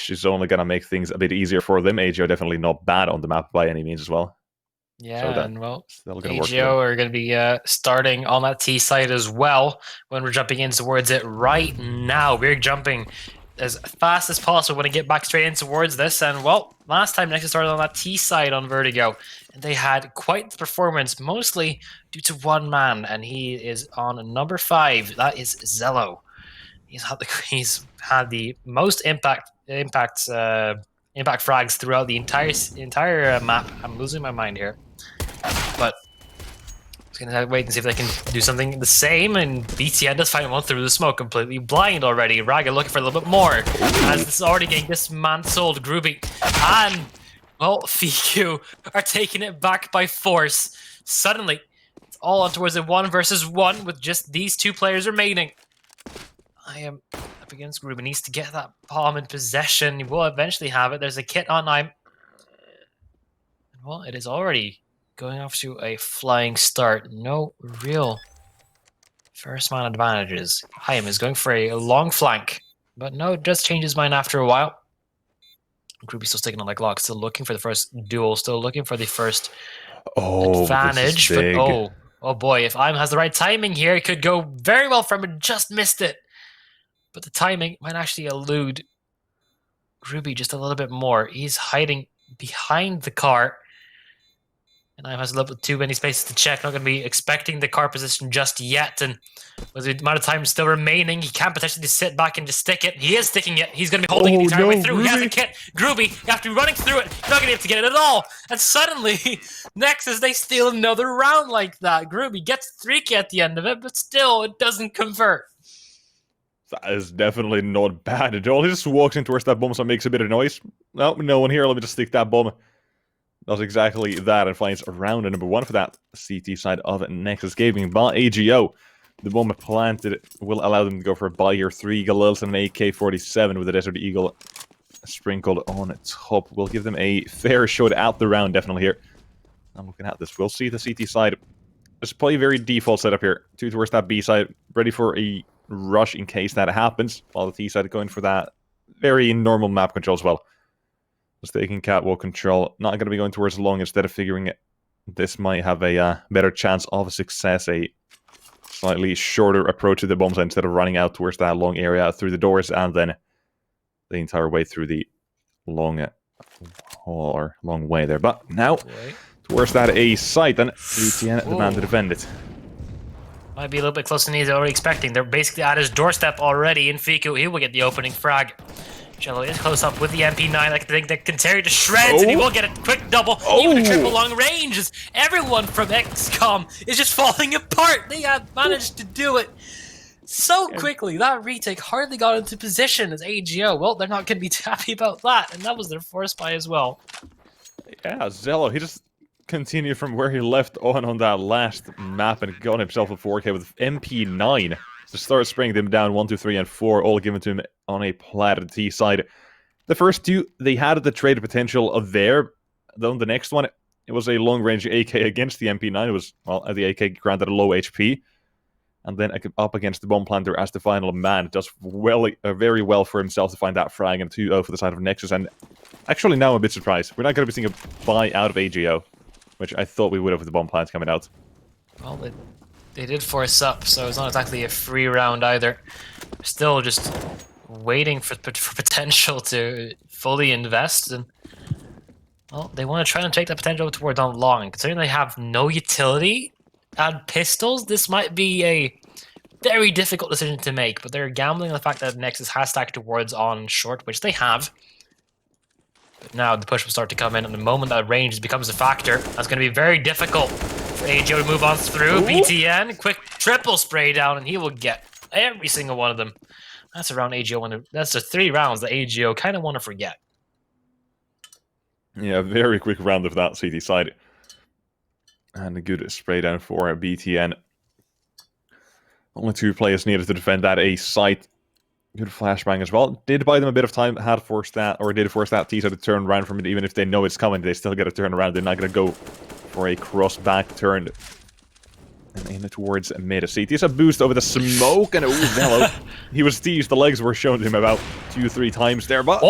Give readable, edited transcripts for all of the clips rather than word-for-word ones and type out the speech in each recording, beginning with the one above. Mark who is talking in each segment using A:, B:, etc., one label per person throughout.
A: which is only going to make things a bit easier for them. AGO definitely not bad on the map by any means as well.
B: Yeah,
A: so
B: and well,
A: AGO
B: are going to be starting on that T side as well when we're jumping in towards it right now. We're jumping as fast as possible when I get back straight in towards this. And well, last time Nexus started on that T side on Vertigo, and they had quite the performance, mostly due to one man, and he is on number 5. That is Zello. He's had the most impact frags throughout the entire map. I'm losing my mind here, but I'm gonna wait and see if they can do something the same. And BTN does find one through the smoke, completely blind already. Raga looking for a little bit more, as this is already getting dismantled. Groovy and well, Fiku are taking it back by force. Suddenly, it's all on towards a 1 versus 1 with just these 2 players remaining. I am up against Groovy. Needs to get that bomb in possession. He will eventually have it. There's a kit on I'm. Well, it is already going off to a flying start. No real first man advantages. Haim is going for a long flank, but no, it does change his mind after a while. Groovy still sticking on like lock, still looking for the first duel, still looking for the first advantage. But oh boy, if I'm has the right timing here, it could go very well from it. Just missed it. But the timing might actually elude Groovy just a little bit more. He's hiding behind the car. And I has a little bit too many spaces to check. Not going to be expecting the car position just yet. And with the amount of time still remaining, he can potentially sit back and just stick it. He is sticking it. He's going to be holding it the entire way through. Groovy. He has a kit. Groovy, you have to be running through it. You're not going to be able to get it at all. And suddenly, Nexus, they steal another round like that. Groovy gets 3K at the end of it, but still, it doesn't convert.
A: That is definitely not bad at all. He just walks in towards that bomb, so it makes a bit of noise. No, no one here. Let me just stick that bomb. Does exactly that and finds round number 1 for that CT side of Nexus Gaming by AGO. The bomb planted will allow them to go for a buy 3 Galils and an AK-47 with a Desert Eagle sprinkled on top. Will give them a fair shot out the round, definitely here. I'm looking at this. We'll see the CT side. Just play very default setup here. 2 towards that B side, ready for a rush in case that happens, while the T side going for that very normal map control as well. Just taking catwalk control, not going to be going towards long instead of figuring it. This might have a better chance of success, a slightly shorter approach to the bomb site instead of running out towards that long area through the doors and then the entire way through the long hall or long way there. But now, towards that A site, and BTN demand to defend it.
B: Might be a little bit closer than he's already expecting. They're basically at his doorstep already. In Fiku, he will get the opening frag. Cello is close up with the MP9. I think that can tear it to shreds, and he will get a quick double, even a triple long range. As everyone from x-kom is just falling apart. They have managed to do it so quickly. That retake hardly got into position as AGO. Well, they're not going to be too happy about that, and that was their force buy as well.
A: Yeah, Zello, he just continued from where he left on that last map and got himself a 4K with MP9. To start spraying them down 1, 2, 3, and 4, all given to him on a platter T side. The first 2, they had the trade potential there. Though the next one, it was a long-range AK against the MP9. It was, well, the AK granted a low HP. And then up against the bomb planter as the final man. It does very well for himself to find that frag and 2-0 for the side of Nexus. And actually now I'm a bit surprised. We're not going to be seeing a buy out of AGO, which I thought we would have with the bomb plant coming out.
B: Well, they did force up, so it's not exactly a free round either. Still just waiting for potential to fully invest, and well, they want to try and take that potential towards on long. Considering they have no utility and pistols, this might be a very difficult decision to make, but they're gambling on the fact that Nexus has stacked towards on short, which they have. But now the push will start to come in, and the moment that range becomes a factor, that's going to be very difficult for AGO to move on through. BTN, quick triple spray down, and he will get every single one of them. That's around AGO. That's the 3 rounds that AGO kind of want to forget.
A: Yeah, very quick round of that CT side. And a good spray down for BTN. Only 2 players needed to defend that A site. Good flashbang as well. Did buy them a bit of time, did force that T side to turn around from it. Even if they know it's coming, they still get to turn around. They're not going to go for a cross-back turn. And aim it towards mid. CT is a boost over the smoke, and hello. He was teased. The legs were shown to him about 2-3 times there, but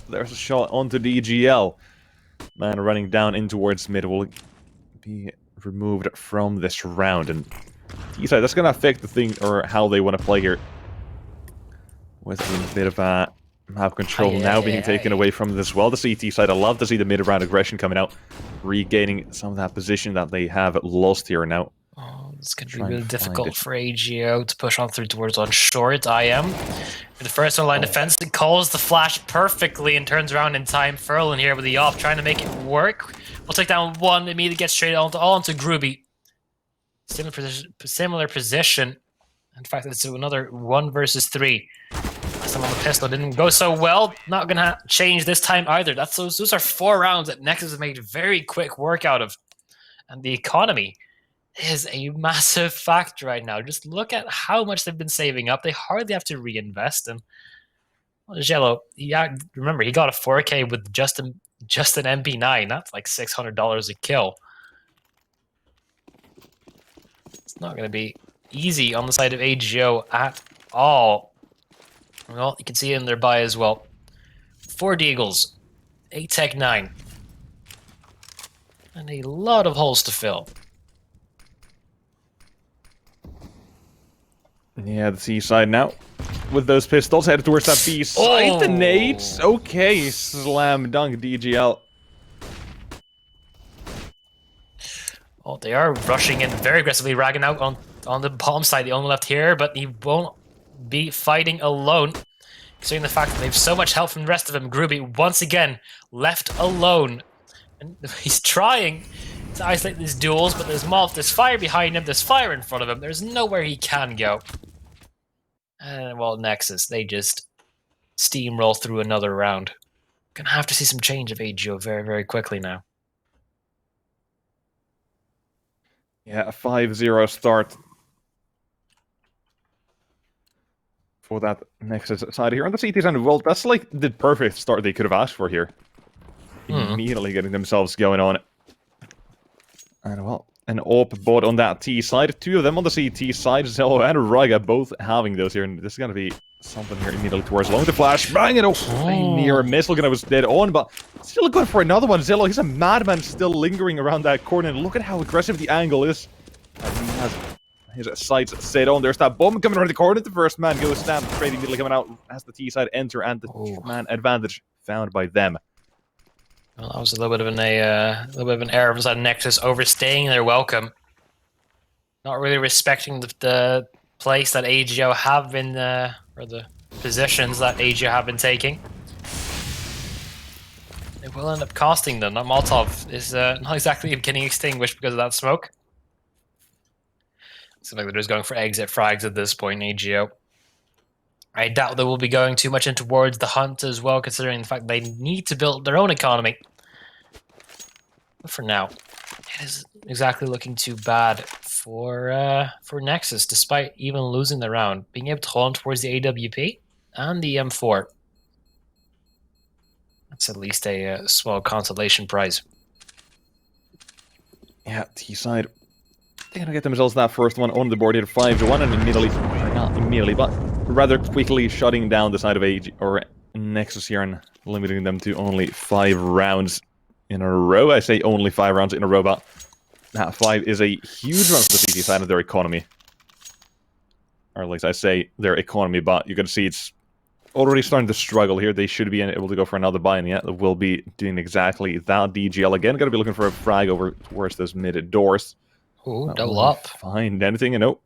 A: There's a shot onto DGL. Man running down in towards mid will be removed from this round. And T-side, that's going to affect the thing, or how they want to play here. With a bit of map control now being taken away from it as well. The CT side, I love to see the mid-round aggression coming out, regaining some of that position that they have lost here now.
B: Oh, it's going to be really difficult for AGO to push on through towards on short. IM for the first line defense, it calls the flash perfectly and turns around in time. Furlan here with the op, trying to make it work. We'll take down one, immediately get straight onto Groovy. Similar position. In fact, it's another 1 versus 3. Some on the pistol didn't go so well. Not gonna change this time either. Those are 4 rounds that Nexus has made very quick work out of, and the economy is a massive factor right now. Just look at how much they've been saving up. They hardly have to reinvest. And well, Jello, remember he got a 4K with just an MP9. That's like $600 a kill. It's not gonna be easy on the side of AGO at all. Well, you can see it in their buy as well. 4 Deagles, 8 Tech 9, and a lot of holes to fill.
A: Yeah, the C side now. With those pistols headed towards that B side.
B: Oh.
A: The nades. Okay, slam dunk DGL.
B: Oh, they are rushing in very aggressively, ragging out on the bomb side. The only left here, but he won't be fighting alone, considering the fact that they have so much help from the rest of them. Groovy once again left alone, and he's trying to isolate these duels, but there's Moth, there's fire behind him, there's fire in front of him, there's nowhere he can go. And well, Nexus, they just steamroll through another round. Gonna have to see some change of AGO very, very quickly now.
A: Yeah, a 5-0 start for that Nexus side here. On the CT side of the world, that's like the perfect start they could have asked for here. Immediately getting themselves going on. And well, an AWP bot on that T side. 2 of them on the CT side. Zello and Raga both having those here. And this is going to be something here immediately towards long. The flash, bang it off. Near miss. Looking, I was dead on, but still going for another one. Zello, he's a madman still lingering around that corner. And look at how aggressive the angle is. And he has his sights set on. There's that bomb coming around the corner. The first man goes snap. Straight immediately coming out as the T side enter. And the man advantage found by them.
B: Well, that was a little bit of an error from side Nexus, overstaying their welcome, not really respecting the place that AGO have been, or the positions that AGO have been taking. It will end up costing them. That Molotov is not exactly getting extinguished because of that smoke. Seems like they're just going for exit frags at this point, AGO. I doubt they will be going too much in towards the hunt as well, considering the fact they need to build their own economy. But for now, it is exactly looking too bad for Nexus, despite even losing the round. Being able to hold on towards the AWP and the M4. That's at least a small consolation prize.
A: Yeah, T-side. They're going to get themselves that first one on the board here, 5-1, and immediately, not immediately, but rather quickly shutting down the side of AG or Nexus here and limiting them to only 5 rounds in a row. I say only 5 rounds in a row, but that 5 is a huge run for the CT side of their economy. Or at least I say their economy, but you can see it's already starting to struggle here. They should be able to go for another buy, and yet they will be doing exactly that. DGL again, going to be looking for a frag over towards those mid doors.
B: Ooh, double up.
A: Find anything, and nope.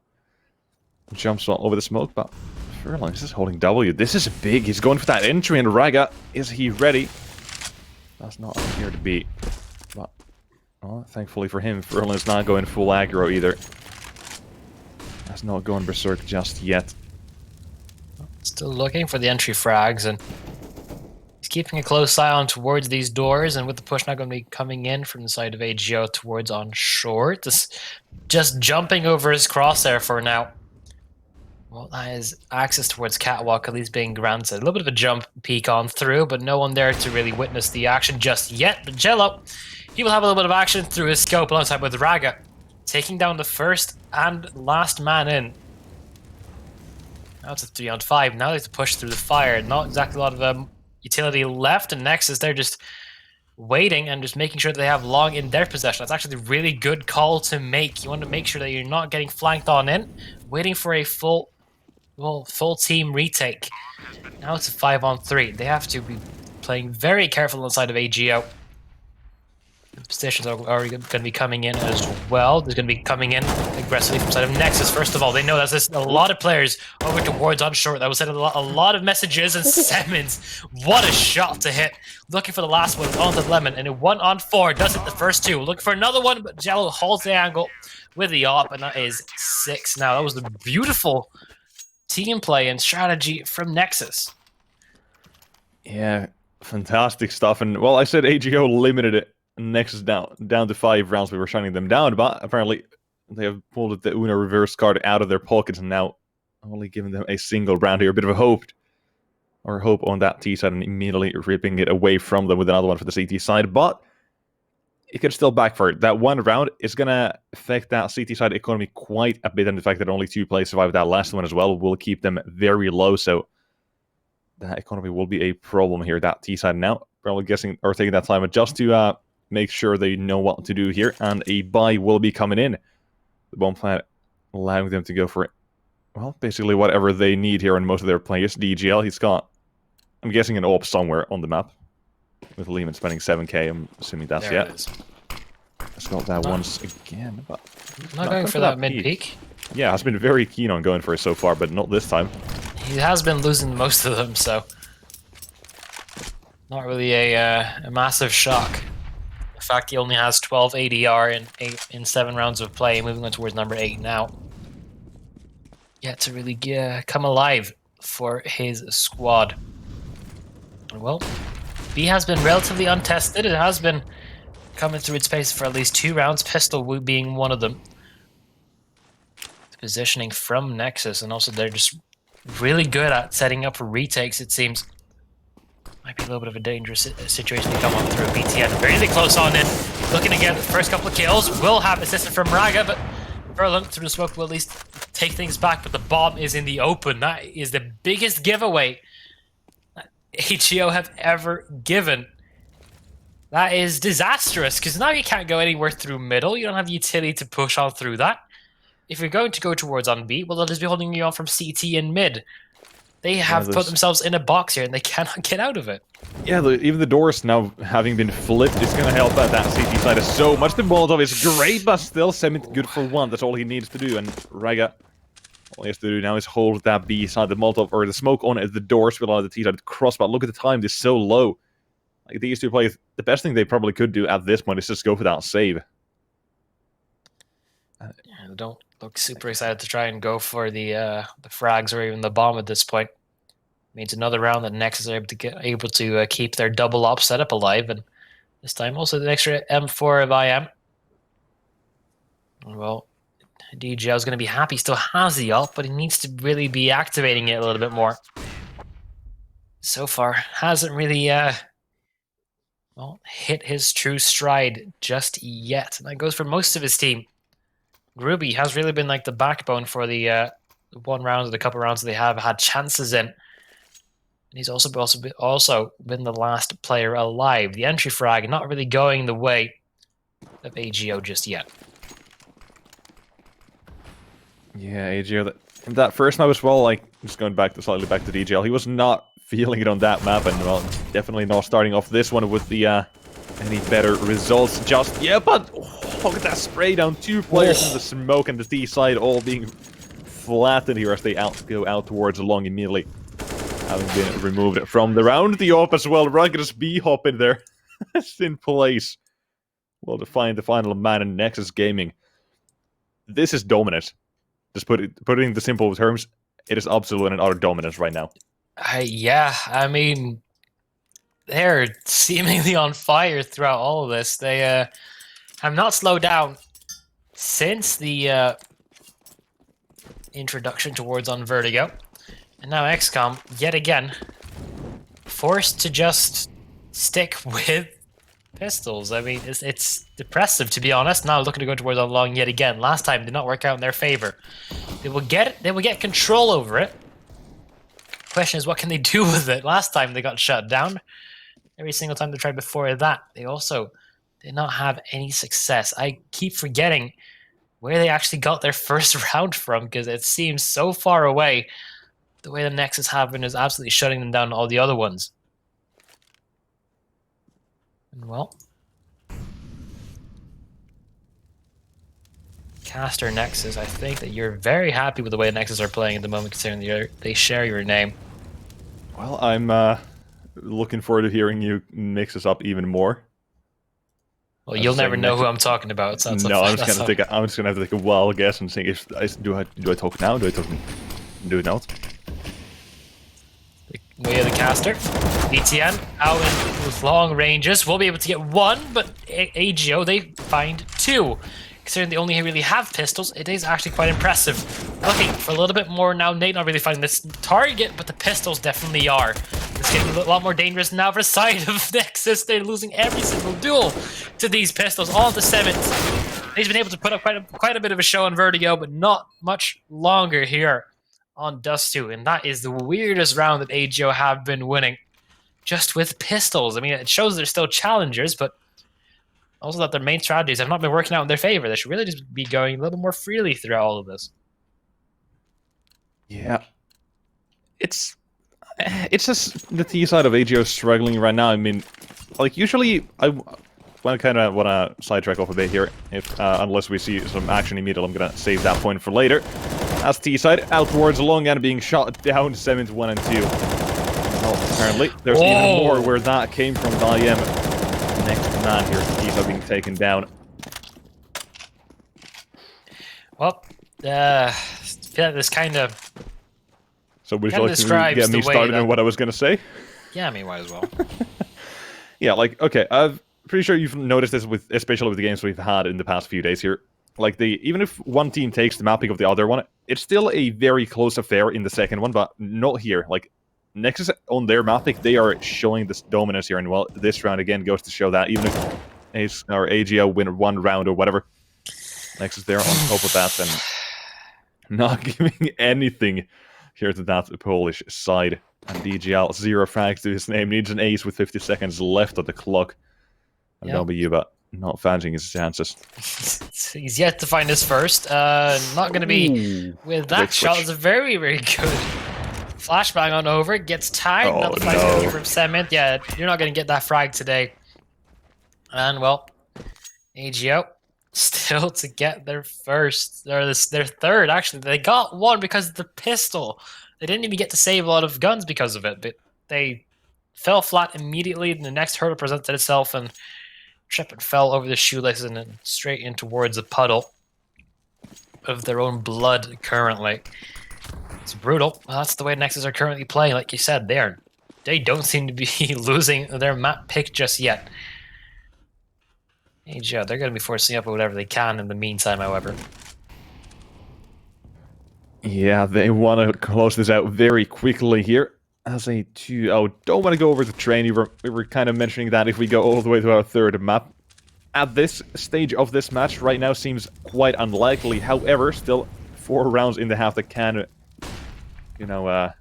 A: Jumps all over the smoke, but Furlan is just holding W. This is big. He's going for that entry, and Raga, is he ready? That's not here to be. But, well, thankfully for him, Furlan is not going full aggro either. That's not going berserk just yet.
B: Still looking for the entry frags, and he's keeping a close eye on towards these doors, and with the push not going to be coming in from the side of AGO towards on short. Just jumping over his crosshair for now. Well, that is access towards Catwalk at least being granted. A little bit of a jump peek on through, but no one there to really witness the action just yet. But Jello, he will have a little bit of action through his scope alongside with Raga, taking down the first and last man in. Now it's a 3-on-5. Now they have to push through the fire. Not exactly a lot of utility left, and Nexus, they're just waiting and just making sure that they have long in their possession. That's actually a really good call to make. You want to make sure that you're not getting flanked on in, waiting for a full team retake. Now it's a 5-on-3. They have to be playing very careful inside of AGO. The positions are already going to be coming in as well. There's going to be coming in aggressively from side of Nexus. First of all, they know that there's a lot of players over towards on short. That was sending a lot of messages, and Simmons, what a shot to hit. Looking for the last one onto Lemon, and a 1-on-4 does it the first two. Looking for another one, but Jello holds the angle with the op, and that is 6 now. That was the beautiful team play and strategy from Nexus.
A: Yeah, fantastic stuff. And, well, I said AGO limited it. Nexus down to 5 rounds. We were shutting them down, but apparently they have pulled the Uno reverse card out of their pockets and now only giving them a single round here. A bit of a hope on that T side and immediately ripping it away from them with another one for the CT side, but it could still backfire. That one round is going to affect that CT side economy quite a bit, and the fact that only 2 players survived that last one as well will keep them very low, so that economy will be a problem here, that T side now. Probably guessing or taking that time just to make sure they know what to do here, and a buy will be coming in. The bomb plant allowing them to go for it. Well, basically whatever they need here on most of their players. DGL, he's got, I'm guessing, an AWP somewhere on the map. With Lehman spending 7k, I'm assuming that's
B: there
A: it. Let's go that once again, but
B: not going for that mid-peak.
A: Yeah, has been very keen on going for it so far, but not this time.
B: He has been losing most of them, so not really a massive shock. The fact he only has 12 ADR in 7 rounds of play, moving on towards number 8 now. Yet to really come alive for his squad. Well, B has been relatively untested. It has been coming through its pace for at least 2 rounds, pistol being one of them. The positioning from Nexus, and also they're just really good at setting up for retakes, it seems. Might be a little bit of a dangerous situation to come on through. BTN really close on in. Looking to get the first couple of kills. Will have assistance from Raga, but Verlin through the smoke will at least take things back. But the bomb is in the open. That is the biggest giveaway that AGO have ever given. That is disastrous, because now you can't go anywhere through middle. You don't have utility to push on through that. If you're going to go towards on B, well, they'll just be holding you on from CT and mid. They have put themselves in a box here, and they cannot get out of it. Yeah,
A: even the doors now having been flipped is going to help out that CT side so much. The Molotov is great, but still Semit good for 1. That's all he needs to do. And Raga, all he has to do now is hold that B side, the Molotov, or the smoke on the doors will allow the T side to cross. But look at the time, they're so low. Like, these 2 players, the best thing they probably could do at this point is just go for that save.
B: Yeah, don't look super excited to try and go for the frags or even the bomb at this point. Means another round that Nexus are able to keep their double op setup alive, and this time also the extra M4 of IM. Well, DGL is going to be happy. Still has the op, but he needs to really be activating it a little bit more. So far, hasn't really hit his true stride just yet, and that goes for most of his team. Gruby has really been like the backbone for the 1 round or the couple rounds that they have had chances in. And he's also been the last player alive. The entry frag not really going the way of AGO just yet.
A: Yeah, AGO, that first map as well, like, just going slightly back to DGL, he was not feeling it on that map, and, well, definitely not starting off this one with the any better results just yet. But look at that spray down. 2 players in the smoke and the T side all being flattened here as they go out towards the long immediately. Having been removed from the round. The op as well. Rugged's B-hop in there. It's in place. Well, to find the final man in Nexus Gaming. This is dominant. Just put it in the simple terms, it is absolute and utter dominance right now.
B: Yeah, I mean, they're seemingly on fire throughout all of this. They have not slowed down since the introduction towards on Vertigo. And now x-kom, yet again, forced to just stick with pistols. I mean, it's depressive, to be honest. Now looking to go towards on long yet again. Last time did not work out in their favor. They will get control over it. Question is, what can they do with it? Last time they got shut down. Every single time they tried before that, they also did not have any success. I keep forgetting where they actually got their first round from, because it seems so far away. The way the Nexus have been is absolutely shutting them down, all the other ones. And well, Caster Nexus, I think that you're very happy with the way the Nexus are playing at the moment, considering they share your name.
A: Well, I'm looking forward to hearing you mix us up even more.
B: Well, you'll never know who I'm talking about. So
A: no, I'm just gonna have to take a wild guess and think: do I talk now? Do I talk? Do it now?
B: Way of the caster. ETN out with long ranges. We'll be able to get one, but AGO, they find two. Considering they only really have pistols, it is actually quite impressive. Looking for a little bit more now. Nate not really finding this target, but the pistols definitely are. It's getting a lot more dangerous now for the side of Nexus. They're losing every single duel to these pistols. All the 7s. He's been able to put up quite a bit of a show on Vertigo, but not much longer here on Dust 2. And that is the weirdest round that AGO have been winning. Just with pistols. I mean, it shows they're still challengers, but also that their main strategies have not been working out in their favor. They should really just be going a little more freely throughout all of this.
A: Yeah. It's just the T side of AGO struggling right now. I mean, like, usually I kind of want to sidetrack off a bit here. If unless we see some action immediately, I'm going to save that point for later. As T side out towards long and being shot down 7-1 and 2. Well, apparently there's even more where that came from. IM next man here. T side being taken down.
B: Well, I feel like this kind of.
A: So would you like to get me started on what I was going to say?
B: Yeah, I mean, might as well.
A: Yeah, like, okay, I'm pretty sure you've noticed this especially with the games we've had in the past few days here. Like, even if one team takes the mapping of the other one, it's still a very close affair in the second one, but not here. Like, Nexus on their mapping, they are showing this dominance here, and well, this round again goes to show that even if Ace or AGO win one round or whatever, Nexus there on top of that and not giving anything here to that Polish side. And DGL, 0 frags to his name, needs an ace with 50 seconds left on the clock. And that'll be you, but not fancying his chances.
B: He's yet to find his first. Not going to be with that shot. It's a very, very good flashbang on over. Gets tied.
A: Oh,
B: no. From Cement. Yeah, you're not going to get that frag today. And, well, AGO still to get their first, or their third, actually. They got one because of the pistol. They didn't even get to save a lot of guns because of it, but they fell flat immediately. The next hurdle presented itself, and Shepard fell over the shoelaces and then straight in towards a puddle of their own blood currently. It's brutal. Well, that's the way Nexus are currently playing. Like you said, they don't seem to be losing their map pick just yet. Yeah, they're going to be forcing up whatever they can in the meantime, however.
A: Yeah, they want to close this out very quickly here. As a 2-0, don't want to go over the train. We were kind of mentioning that if we go all the way to our third map. At this stage of this match right now seems quite unlikely. However, still 4 rounds in the half that can, you know,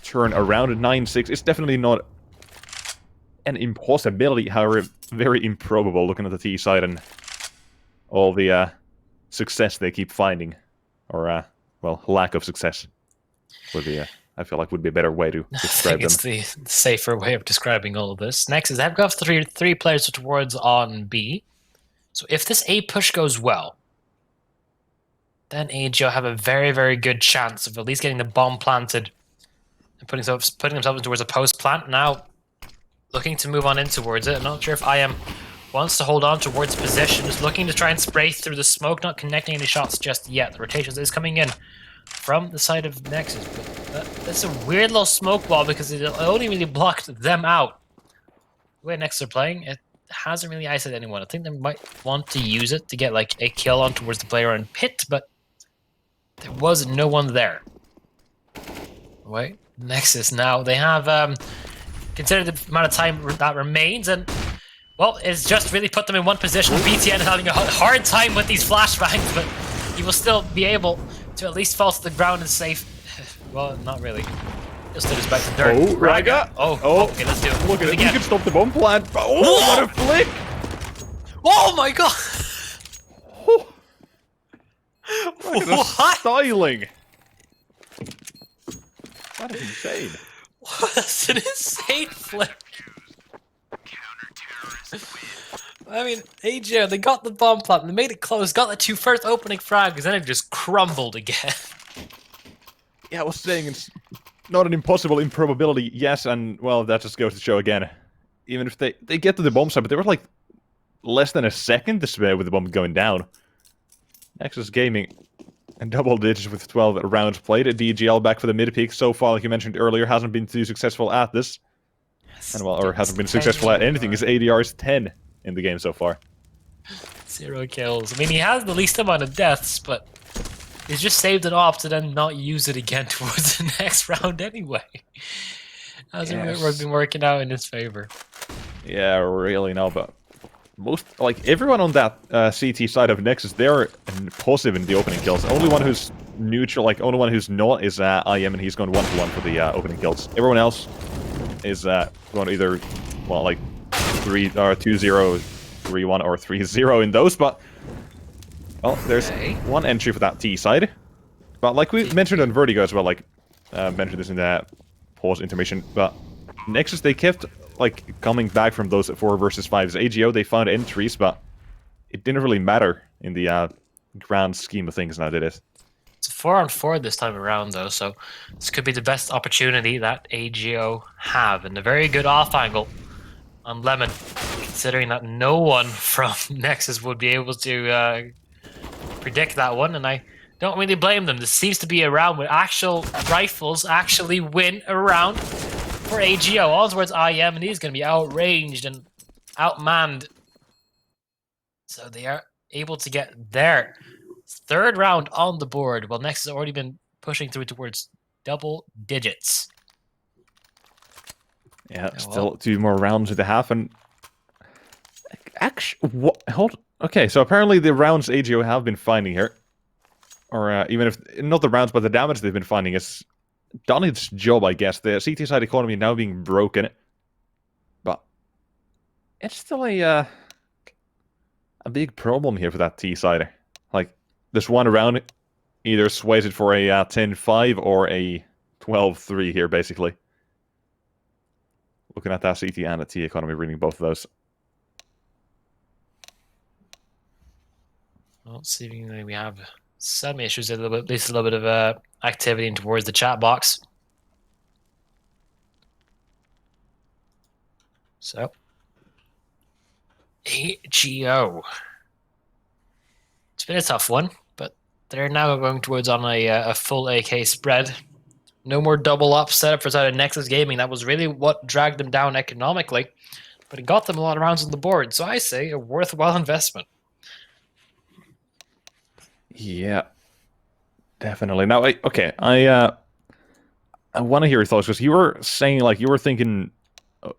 A: turn around at 9-6. It's definitely not an impossibility, however, very improbable looking at the T side and all the success they keep finding. Or, well, lack of success would be, I feel like would be a better way to describe them.
B: It's the safer way of describing all of this. Next is they've got three players towards on B. So if this A push goes well, then AGO have a very, very good chance of at least getting the bomb planted and putting themselves towards a post plant. Now, looking to move on in towards it. I'm not sure if IM wants to hold on towards position, just looking to try and spray through the smoke, not connecting any shots just yet. The rotations is coming in from the side of Nexus, but that's a weird little smoke wall because it only really blocked them out. The way Nexus are playing, it hasn't really isolated anyone. I think they might want to use it to get like a kill on towards the player on pit, but there was no one there. Wait, Nexus now, they have considered the amount of time that remains, and well, it's just really put them in one position. BTN is having a hard time with these flashbangs, but he will still be able to at least fall to the ground and safe. Well, not really. Just to back to dirt.
A: Oh, Raga!
B: Oh, okay, let's do it.
A: Look at it,
B: again.
A: he can stop the bomb plant. Oh, what a flick!
B: Oh my god!
A: Oh, look at the
B: What?
A: styling! That is insane.
B: That's an insane flip. I mean, AGO, they got the bomb plant, they made it close, got the 2 first opening frags, then it just crumbled again.
A: Yeah, I was saying it's not an impossible improbability, yes, and, well, that just goes to show again. Even if they get to the bomb site, but they were like less than a second to spare with the bomb going down. Nexus Gaming and double digits with 12 rounds played. DGL back for the mid peak so far, like you mentioned earlier, hasn't been too successful at this. And well, or hasn't been successful at anything. His ADR is 10 in the game so far.
B: 0 kills. I mean, he has the least amount of deaths, but he's just saved an op to then not use it again towards the next round anyway. Hasn't been working out in his favor.
A: Yeah, really no, but most, like, everyone on that CT side of Nexus, they're positive in the opening kills. The only one who's neutral, like, only one who's not is IM, and he's going 1-1 for the opening kills. Everyone else is going either, well, like, 2-0, 3-1, or 3-0 in those, but, well, there's one entry for that T side. But like we mentioned on Vertigo as well, like, mentioned this in the pause intermission, but Nexus, they kept, like, coming back from those 4 versus 5s. AGO, they found entries, but it didn't really matter in the grand scheme of things now, did it?
B: It's 4-on-4 this time around, though, so this could be the best opportunity that AGO have, and a very good off angle on Lemon, considering that no one from Nexus would be able to predict that one, and I don't really blame them. This seems to be a round where actual rifles actually win a round for AGO. All towards IM, and he's going to be outranged and outmanned. So they are able to get their 3rd round on the board, while Nexus has already been pushing through towards double digits.
A: Yeah, still 2 more rounds and a half, and actually, what? Hold. Okay, so apparently the rounds AGO have been finding here, or even if not the rounds, but the damage they've been finding has done its job, I guess. The CT side economy now being broken, but it's still a big problem here for that T side. Like, this one round either sways it for a 10-5 or a 12-3 here, basically. Looking at that CT and the T economy, reading both of those.
B: Well, seemingly we have some issues, at least a little bit of activity towards the chat box. So, AGO. It's been a tough one, but they're now going towards on a full AK spread. No more double up setup for side of Nexus Gaming. That was really what dragged them down economically, but it got them a lot of rounds on the board. So I say a worthwhile investment.
A: Yeah, definitely. Now, I want to hear your thoughts, because you were saying, like, you were thinking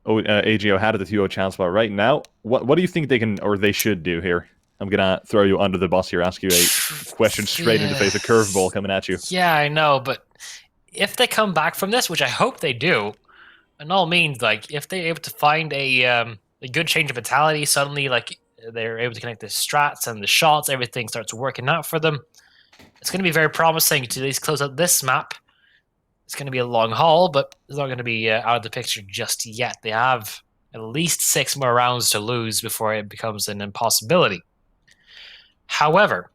A: AGO had the 2-0 chance, but right now, what do you think they can, or they should do here? I'm gonna throw you under the bus here, ask you a question straight in the face, a curveball coming at you.
B: Yeah, I know, but if they come back from this, which I hope they do, in all means, like, if they're able to find a good change of mentality, suddenly, like, they're able to connect the strats and the shots, everything starts working out for them. It's going to be very promising to at least close out this map. It's going to be a long haul, but it's not going to be out of the picture just yet. They have at least 6 more rounds to lose before it becomes an impossibility. However,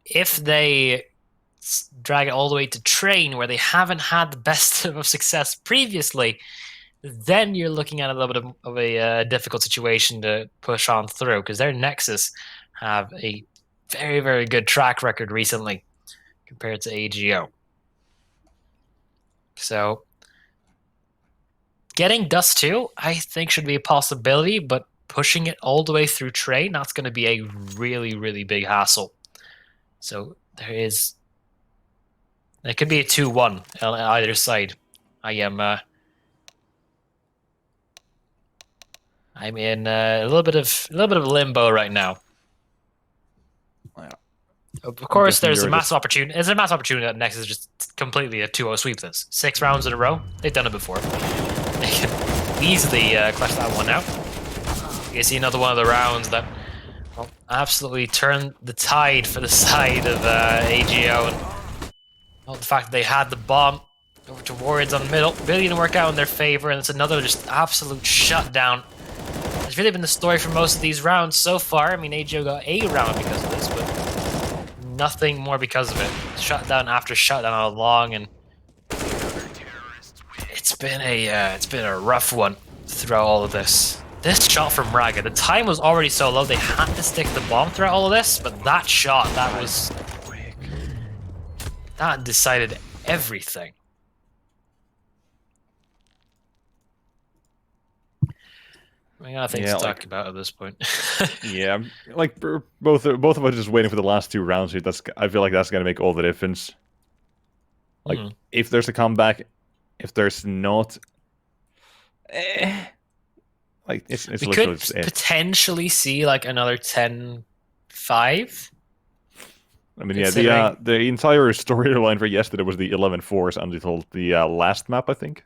B: if they drag it all the way to train, where they haven't had the best of success previously, then you're looking at a little bit of a difficult situation to push on through, because their Nexus have a very, very good track record recently compared to AGO. So getting Dust 2, I think, should be a possibility, but pushing it all the way through train, that's going to be a really, really big hassle. So it could be a 2-1 on either side. I'm in a little bit of limbo right now. Of course,
A: guessing
B: there's a
A: you're
B: massive
A: just-
B: opportunity. There's a massive opportunity that Nexus is just completely a 2-0 sweep this. 6 rounds in a row. They've done it before. They can easily clutch that one out. You see another one of the rounds that absolutely turned the tide for the side of AGO. And the fact that they had the bomb over to Warriors on the middle really didn't work out in their favor, and it's another just absolute shutdown. It's really been the story for most of these rounds so far. I mean, AGO got a round because of this, but nothing more because of it. Shutdown after shutdown all along, and it's been a rough one throughout all of this. This shot from Raga, the time was already so low, they had to stick the bomb throughout all of this, but that shot, that decided everything. I got things to talk about at this point.
A: Yeah, like both of us just waiting for the last 2 rounds here. I feel like that's gonna make all the difference. Like if there's a comeback, if there's not, like it's
B: we could potentially see like another 10-5.
A: I mean, yeah, the entire storyline for yesterday was the 11-4s until the last map, I think.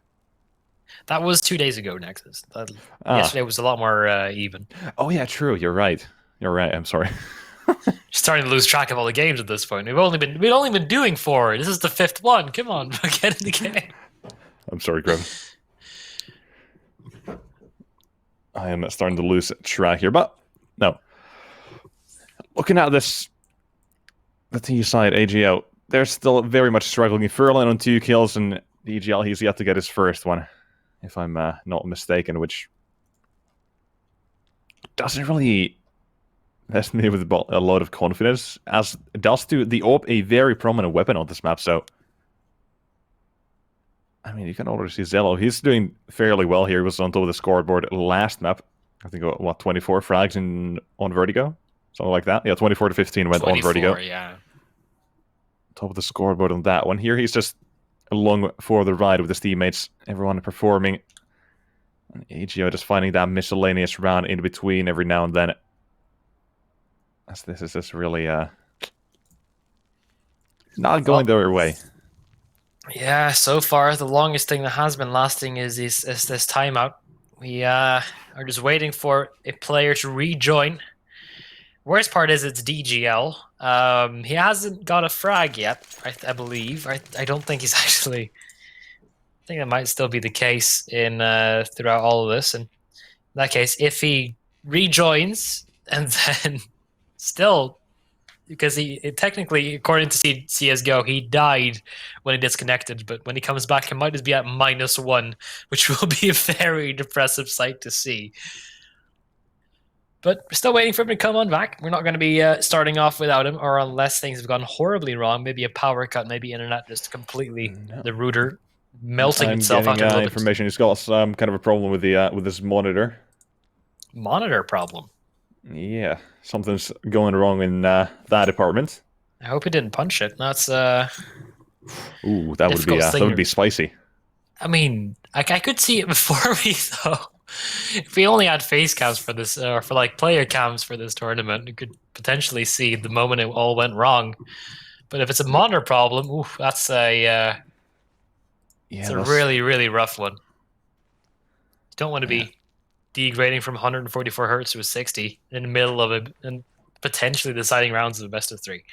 B: That was 2 days ago, Nexus. Yesterday was a lot more even.
A: Oh yeah, true. You're right. You're right. I'm sorry.
B: Starting to lose track of all the games at this point. We've only been doing 4. This is the 5th one. Come on, get in the game.
A: I'm sorry, Graham. I am starting to lose track here, but no. Looking at this, the T side, AGO, they're still very much struggling. Furlan on 2 kills, and the EGL, he's yet to get his first one, if I'm not mistaken, which doesn't really left me with a lot of confidence, as does to the AWP, a very prominent weapon on this map, so I mean, you can already see Zello. He's doing fairly well here. He was on top of the scoreboard last map. I think, what, 24 frags on Vertigo? Something like that. Yeah, 24 to 15 went on Vertigo.
B: Yeah.
A: Top of the scoreboard on that one. Here he's just along for the ride with his teammates. Everyone performing. And AGO just finding that miscellaneous round in between every now and then. As this is just really not going their way.
B: Yeah, so far the longest thing that has been lasting is this timeout. We are just waiting for a player to rejoin. Worst part is it's DGL. He hasn't got a frag yet, I believe. I don't think he's actually. I think that might still be the case in throughout all of this. And in that case, if he rejoins and then still. Because he technically, according to CSGO, he died when he disconnected. But when he comes back, he might just be at -1, which will be a very depressive sight to see. But we're still waiting for him to come on back. We're not going to be starting off without him, or unless things have gone horribly wrong. Maybe a power cut, maybe internet just completely the router melting itself out of the
A: information. He's got some kind of a problem with the with this monitor.
B: Monitor problem.
A: Yeah, something's going wrong in that department.
B: I hope he didn't punch it. That's
A: ooh, that would be spicy.
B: I mean, I could see it before me though. If we only had face cams for this, or for like player cams for this tournament, we could potentially see the moment it all went wrong. But if it's a monitor problem, ooh, that's it's a really, really rough one. You don't want to be degrading from 144 hertz to a 60 in the middle of it, and potentially deciding rounds of a best of 3.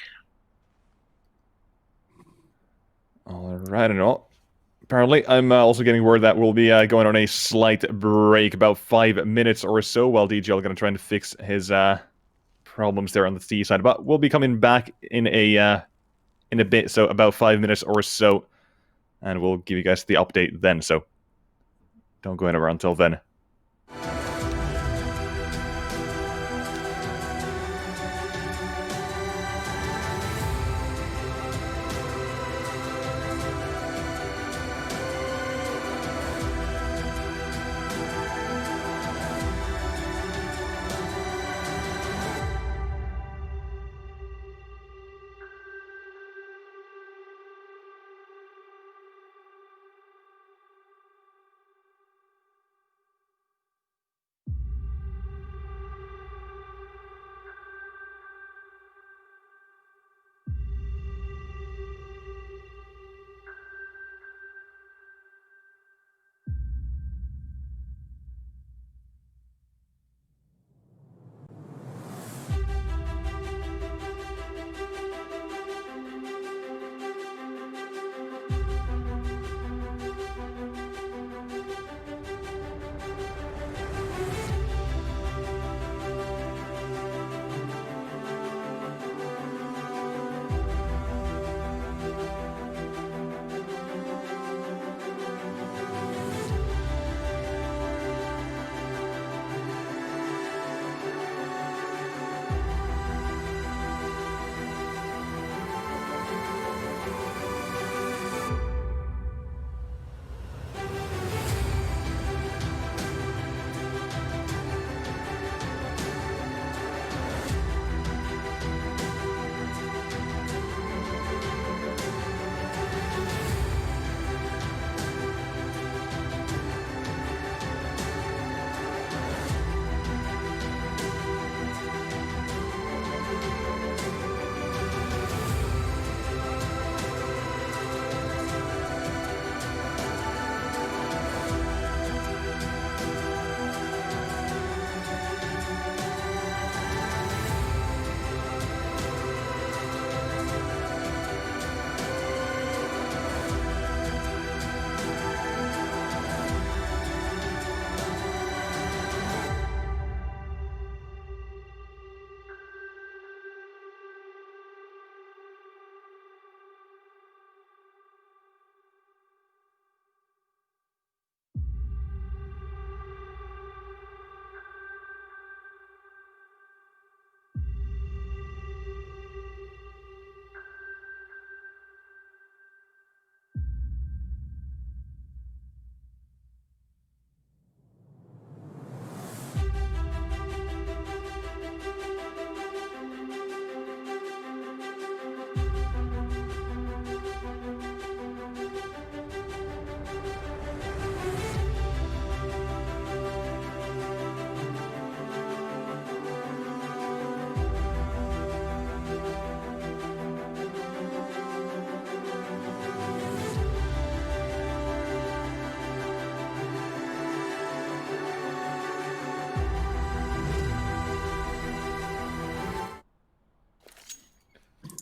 A: All right, and all. Apparently, I'm also getting word that we'll be going on a slight break, about 5 minutes or so, while DGL going to try and fix his problems there on the T side. But we'll be coming back in a bit, so about 5 minutes or so, and we'll give you guys the update then. So don't go anywhere until then.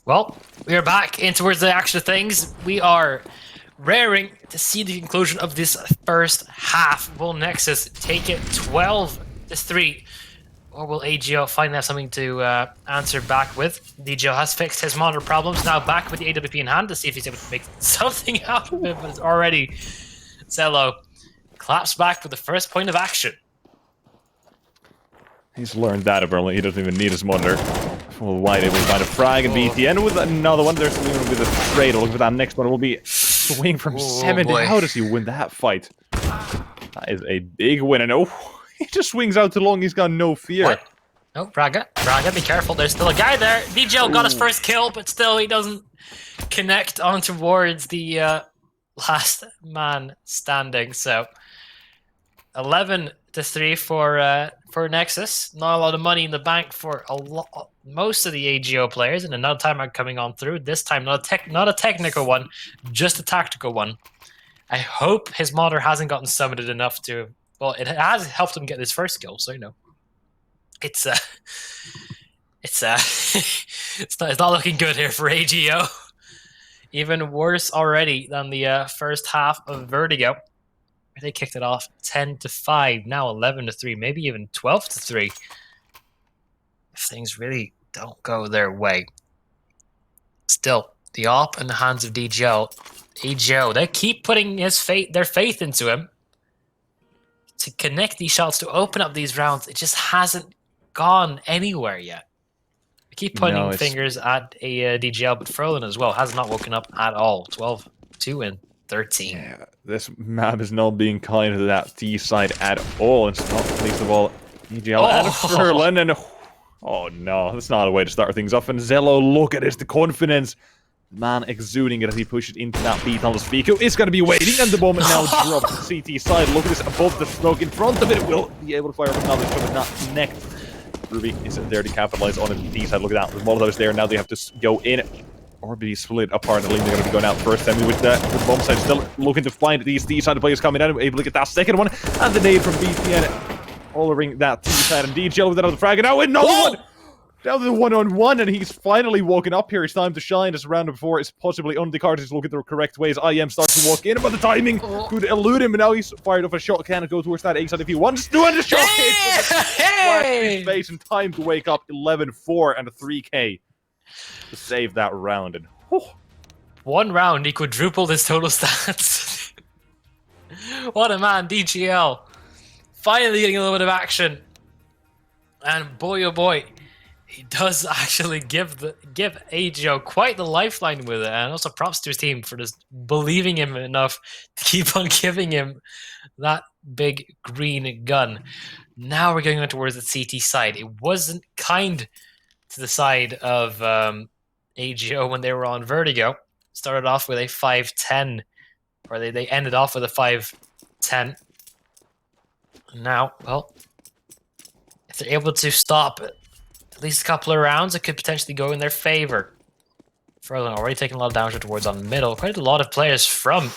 B: Well, we are back in towards the actual things. We are raring to see the conclusion of this first half. Will Nexus take it 12-3? Or will AGO finally have something to answer back with? DGO has fixed his monitor problems, now back with the AWP in hand to see if he's able to make something out of it, but it's already Zello claps back with the first point of action.
A: He's learned that apparently. He doesn't even need his monitor. Full wide able to find a frag and BTN with another one. There's even with a trade. Look at that next one. It will be swing from 70.
B: Boy.
A: How does he win that fight? That is a big win. And he just swings out too long. He's got no fear.
B: What? Oh, Braga, be careful. There's still a guy there. DGO got his first kill, but still he doesn't connect on towards the last man standing. So 11-3 for Nexus. Not a lot of money in the bank for most of the AGO players, and another timeout coming on through. This time, not a technical one, just a tactical one. I hope his monitor hasn't gotten summoned enough to. Well, it has helped him get his first kill, so you know. It's not looking good here for AGO. Even worse already than the first half of Vertigo. They kicked it off 10-5, now 11-3, maybe even 12-3. If things really don't go their way. Still, the AWP in the hands of DGO. AGO, they keep putting their faith into him to connect these shots, to open up these rounds. It just hasn't gone anywhere yet. I keep pointing fingers at a DGL, but Frolin as well has not woken up at all. 12-2 and 13.
A: Yeah, this map is not being kind to that T side at all. It's not least of all DGL and Frolin. And oh no, that's not a way to start things off. And Zello, look at this, the confidence. Man exuding it as he pushes into that beat on the speaker. Is going to be waiting, and the bomb now drops CT side. Look at this above the smoke in front of it. Will be able to fire up another shot, but not connect. Ruby is there to capitalize on the D side. Look at that. The Molotov's there. Now they have to go in or be split apart. I think they're going to be going out first. And with the bomb side still looking to find these D side players coming out. Able to get that second one. And the nade from BTN hollering that T side. And DJ with another frag. And now another one. Down to the one-on-one, and he's finally woken up here. It's time to shine. This round before is possibly on the cards. He's looking the correct ways. IM starts to walk in, but the timing could elude him, and now he's fired off a shot. Can go towards that A side if he wants to, and the shot hits his face in time to wake up. 11-4 and a 3K to save that round. And
B: one round, he quadrupled his total stats. What a man, DGL. Finally getting a little bit of action. And boy, oh boy. He does actually give AGO quite the lifeline with it, and also props to his team for just believing him enough to keep on giving him that big green gun. Now we're going towards the CT side. It wasn't kind to the side of AGO when they were on Vertigo. Started off with a 5-10, or they ended off with a 5-10. Now, well, if they're able to stop it, at least a couple of rounds, it could potentially go in their favor. Frolin already taking a lot of damage towards on middle. Quite a lot of players from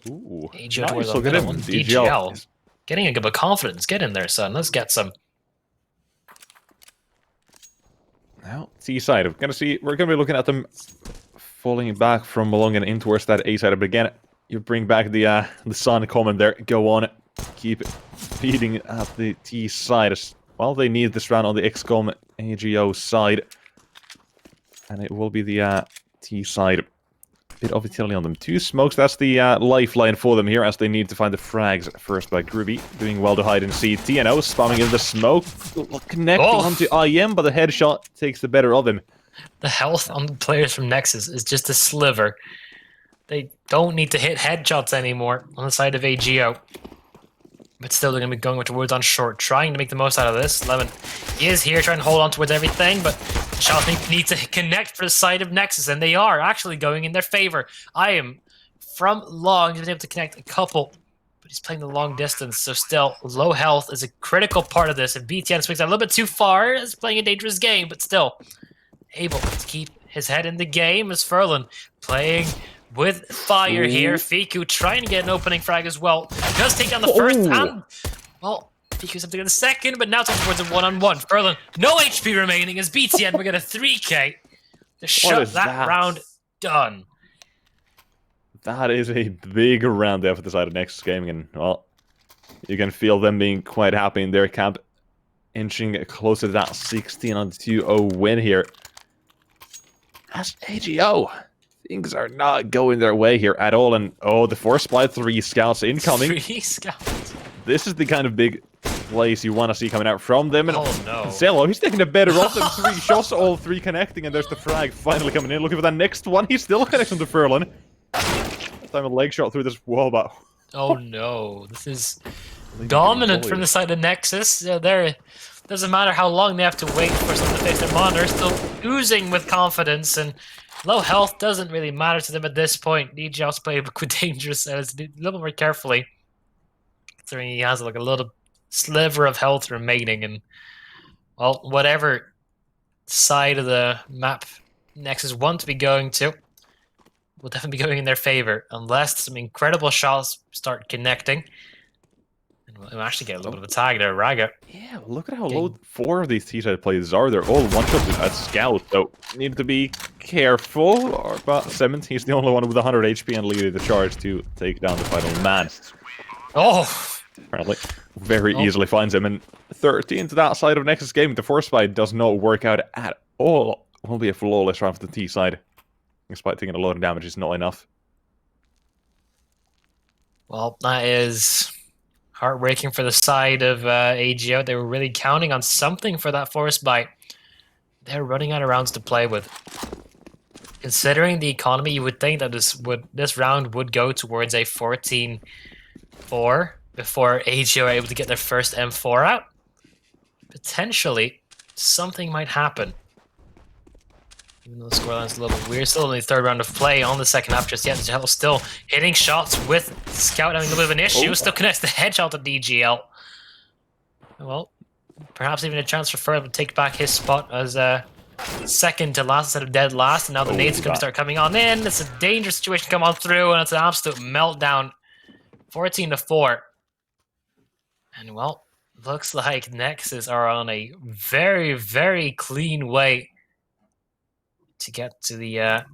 B: AGO towards on middle. DGL getting a bit of confidence. Get in there, son. Let's get some.
A: Now, C side. We're gonna be looking at them falling back from along and in towards that A side. But again, you bring back the sun comment there. Go on, keep feeding at the T side. Well, they need this round on the x-kom AGO side. And it will be the T side. Bit of utility on them. 2 smokes, that's the lifeline for them here, as they need to find the frags first by Groovy. Doing well to hide in CT, and spamming in the smoke. Connecting onto IM, but the headshot takes the better of him.
B: The health on the players from Nexus is just a sliver. They don't need to hit headshots anymore on the side of AGO. But still, they're going to be going towards on short, trying to make the most out of this. 11 is here, trying to hold on towards everything, but shots need to connect for the side of Nexus, and they are actually going in their favor. I am from long, he's been able to connect a couple, but he's playing the long distance, so still, low health is a critical part of this. If BTN swings out a little bit too far, it's playing a dangerous game, but still able to keep his head in the game as Frolin playing with fire here. Fiku trying to get an opening frag as well. Does take down the first, and, well, Fiku's up to get the second, but now taking towards a one-on-one. Frolin, no HP remaining as BTN will get a 3K. Just shut
A: is
B: that
A: that?
B: round. Done.
A: That is a big round there for the side of Nexus Gaming, and, well, you can feel them being quite happy in their camp, inching closer to that 16-2-0 win here. As AGO, things are not going their way here at all, and oh, the Force Supply 3 scouts incoming.
B: 3 scouts.
A: This is the kind of big plays you want to see coming out from them. And
B: Oh no.
A: Zello, he's taking a better off than 3 shots, all 3 connecting, and there's the frag finally coming in. Looking for that next one. He's still connecting to Furlan. Time a leg shot through this wall, but
B: Oh no. This is dominant from the side of Nexus. Yeah, there. Doesn't matter how long they have to wait for someone to face their monitor. Still oozing with confidence, and low health doesn't really matter to them at this point. DGL's playing quite dangerous and it's a little more carefully. Considering he has like a little sliver of health remaining, and well, whatever side of the map Nexus want to be going to will definitely be going in their favor, unless some incredible shots start connecting. And we'll actually get a little bit of a tag there, Raga.
A: yeah, look at how low 4 of these T-side players are. They're all one-shots at scout, so need to be careful. But 7th, he's the only one with 100 HP and leading the charge to take down the final man.
B: Oh!
A: Apparently, very easily finds him. And 13 to that side of Nexus Gaming. The Force Spy does not work out at all. Will be a flawless round for the T side. Despite taking a lot of damage, it's not enough.
B: Well, that is heartbreaking for the side of AGO. They were really counting on something for that Force Bite. They're running out of rounds to play with. Considering the economy, you would think that this round would go towards a 14-4 before AGO are able to get their first M4 out. Potentially, something might happen. Even though the scoreline's a little weird, still in the 3rd round of play on the 2nd half just yet. Zello still hitting shots with Scout having a little bit of an issue. Still connects the headshot to DGL. Well, perhaps even a chance for Furlan to take back his spot as second to last instead of dead last. And now the nades are going to start coming on in. It's a dangerous situation to come on through, and it's an absolute meltdown. 14-4. And well, looks like Nexus are on a very, very clean way to get to the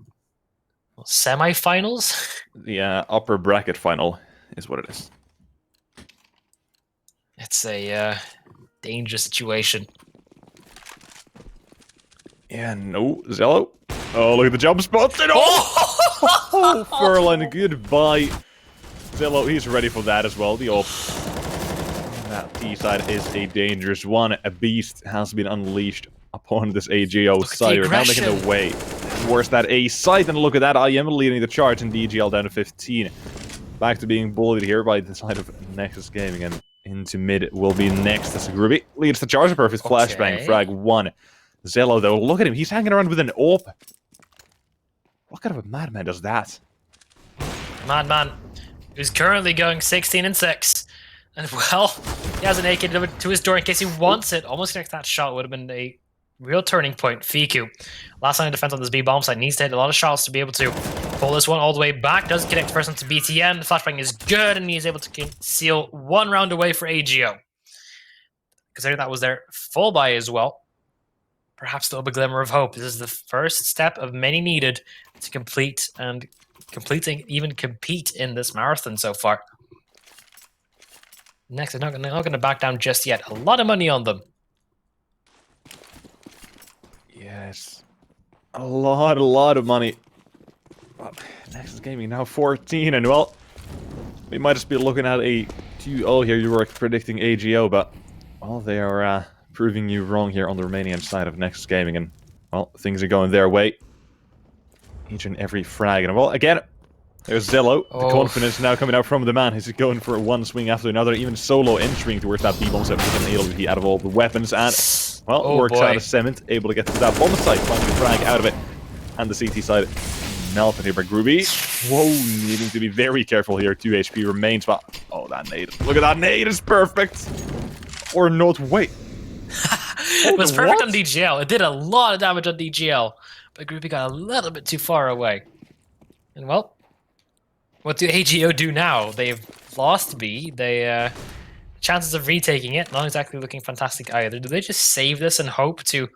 B: semi-finals.
A: The upper bracket final is what it is.
B: It's a dangerous situation.
A: Yeah, no, Zello. Oh, look at the jump spot. And oh, Furlan, goodbye. Zello, he's ready for that as well. The that T side is a dangerous one. A beast has been unleashed upon this AGO side. We're now making the way towards that A side, and look at that, I am leading the charge in DGL down to 15. Back to being bullied here by the side of Nexus Gaming, and into mid will be Nexus. Groovy leads the charge, a perfect flashbang, frag 1. Zello though, look at him, he's hanging around with an AWP. What kind of a madman does that?
B: Madman, who's currently going 16-6. And well, he has an AK delivered to his door in case he wants it. Almost connects that shot, would have been a real turning point. Fiku, last line of defense on this B bomb site, needs to hit a lot of shots to be able to pull this one all the way back. Doesn't connect first onto BTN. The flashbang is good, and he's able to conceal 1 round away for AGO. Considering that was their full buy as well, perhaps still a glimmer of hope. This is the first step of many needed to complete and even compete in this marathon so far. Next, they're not going to back down just yet. A lot of money on them.
A: Yes. A lot of money. Well, Nexus Gaming now 14, and well, we might just be looking at a 2-0 here. You were predicting AGO, but, well, they are proving you wrong here on the Romanian side of Nexus Gaming, and, well, things are going their way. Each and every frag, and, well, again, there's Zello. The confidence now coming out from the man. He's going for one swing after another, even solo entering towards that B-bomb set with an AWP out of all the weapons, and, well, works out as 7th, able to get to that bomb site, finding the frag out of it. And the CT side melted here by Groovy. Whoa, needing to be very careful here. 2 HP remains, but, oh, that nade. Look at that nade, it's perfect. Or not, wait.
B: It was perfect on DGL. It did a lot of damage on DGL, but Groovy got a little bit too far away. And, well, what do AGO do now? They've lost B. They, chances of retaking it, not exactly looking fantastic either. Do they just save this and hope to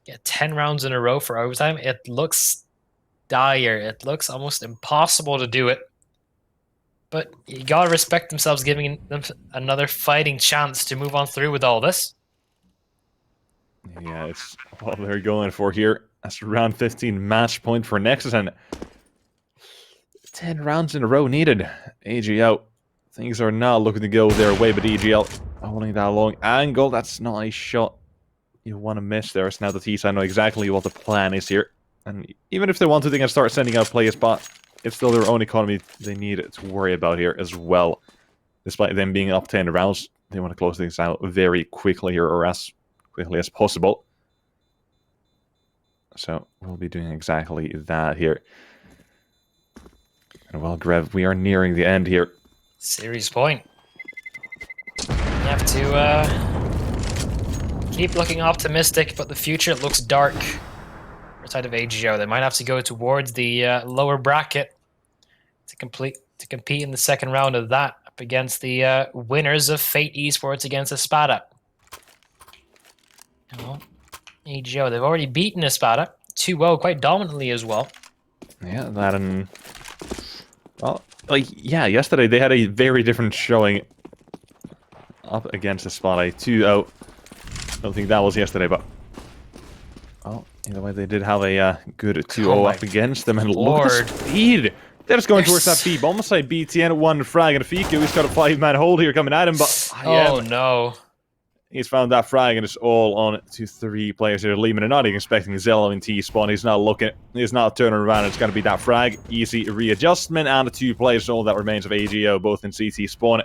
B: Yeah, 10 rounds in a row for overtime. It looks dire. It looks almost impossible to do it. But you gotta respect themselves giving them another fighting chance to move on through with all this.
A: Yeah, it's all they're going for here. That's round 15 match point for Nexus, and 10 rounds in a row needed. AG out. Things are not looking to go their way, but EGL holding that long angle. That's not a shot you want to miss there. So now the T-side know exactly what the plan is here. And even if they want to, they can start sending out players, but it's still their own economy they need to worry about here as well. Despite them being up 10 rounds, they want to close things out very quickly here, or as quickly as possible. So we'll be doing exactly that here. And well, Grev, we are nearing the end here.
B: Series point. You have to keep looking optimistic, but the future looks dark for the side of AGO. They might have to go towards the lower bracket to compete in the second round of that, up against the winners of Fate Esports against Espada. Well, AGO, they've already beaten Espada 2-0 quite dominantly as well.
A: Yeah, that and... Well, like, yeah, yesterday they had a very different showing up against Espada. 2-0. I don't think that was yesterday, but... Well, either way, they did have a good 2-0 up against them, and look at the speed! They're just going towards that B bomb side. BTN, one frag, and Fiku, he's got a 5-man hold here coming at him, but...
B: Oh, no.
A: He's found that frag, and it's all on to 3 players here. Lehman, and not even expecting Zello in T-spawn. He's not looking. He's not turning around. It's going to be that frag. Easy readjustment, and the 2 players, all that remains of AGO, both in CT spawn.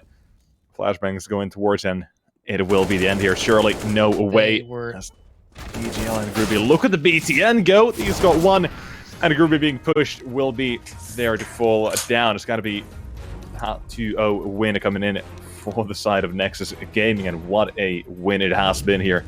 A: Flashbang's going towards, and it will be the end here. Surely, no way. That's EGL and Groovy. Look at the BTN go. He's got 1, and Groovy being pushed will be there to fall down. It's got to be a 2-0 win coming in for the side of Nexus Gaming, and what a win it has been here.